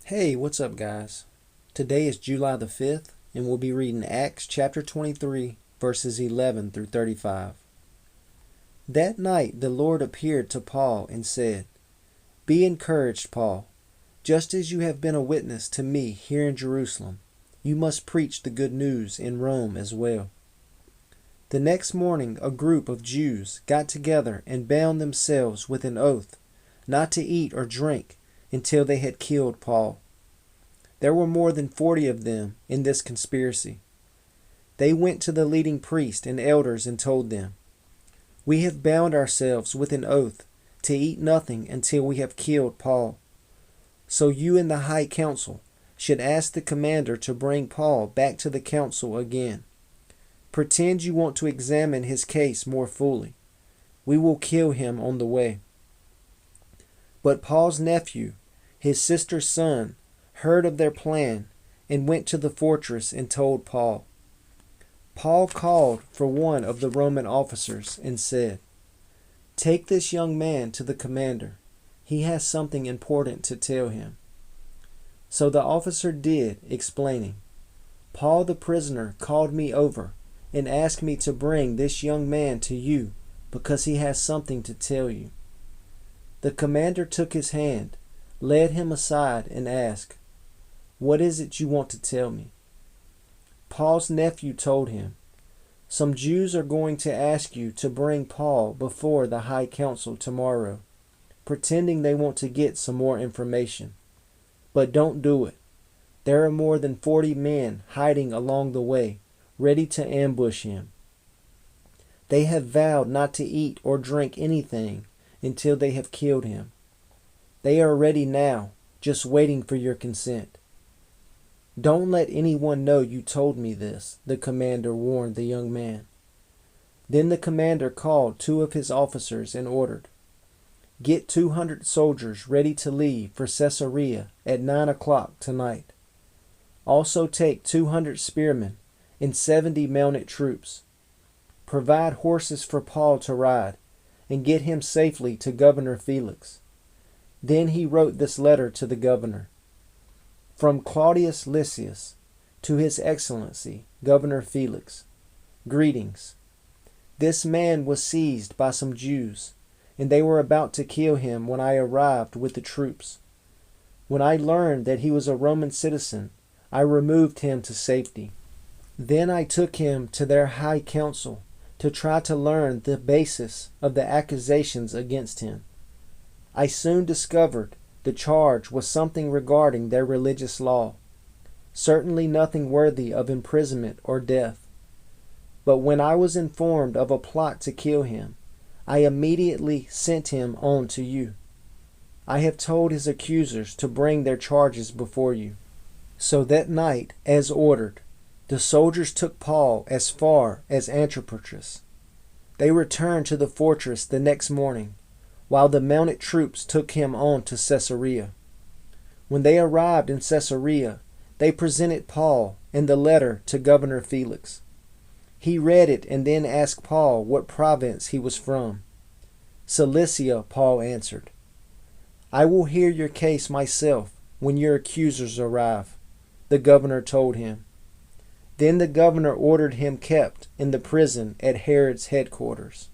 Hey, what's up, guys? Today is July the 5th, and we'll be reading Acts chapter 23, verses 11 through 35. That night the Lord appeared to Paul and said, "Be encouraged, Paul. Just as you have been a witness to me here in Jerusalem, you must preach the good news in Rome as well." The next morning a group of Jews got together and bound themselves with an oath not to eat or drink until they had killed Paul. There were more than 40 of them in this conspiracy. They went to the leading priests and elders and told them, "We have bound ourselves with an oath to eat nothing until we have killed Paul. So you and the high council should ask the commander to bring Paul back to the council again. Pretend you want to examine his case more fully. We will kill him on the way." But Paul's nephew, his sister's son, heard of their plan and went to the fortress and told Paul. Paul called for one of the Roman officers and said, "Take this young man to the commander. He has something important to tell him." So the officer did, explaining, "Paul the prisoner called me over and asked me to bring this young man to you because he has something to tell you." The commander took his hand, led him aside, and asked, "What is it you want to tell me?" Paul's nephew told him, "Some Jews are going to ask you to bring Paul before the high council tomorrow, pretending they want to get some more information. But don't do it. There are more than 40 men hiding along the way, ready to ambush him. They have vowed not to eat or drink anything until they have killed him. They are ready now, just waiting for your consent. Don't let anyone know you told me this," the commander warned the young man. Then the commander called 2 of his officers and ordered, "Get 200 soldiers ready to leave for Caesarea at 9 o'clock tonight. Also take 200 spearmen and 70 mounted troops. Provide horses for Paul to ride and get him safely to Governor Felix." Then he wrote this letter to the governor. "From Claudius Lysias to His Excellency, Governor Felix, greetings. This man was seized by some Jews, and they were about to kill him when I arrived with the troops. When I learned that he was a Roman citizen, I removed him to safety. Then I took him to their high council to try to learn the basis of the accusations against him. I soon discovered the charge was something regarding their religious law, certainly nothing worthy of imprisonment or death. But when I was informed of a plot to kill him, I immediately sent him on to you. I have told his accusers to bring their charges before you." So that night, as ordered, the soldiers took Paul as far as Antipatris. They returned to the fortress the next morning, while the mounted troops took him on to Caesarea. When they arrived in Caesarea, they presented Paul and the letter to Governor Felix. He read it and then asked Paul what province he was from. "Cilicia," Paul answered. "I will hear your case myself when your accusers arrive," the governor told him. Then the governor ordered him kept in the prison at Herod's headquarters.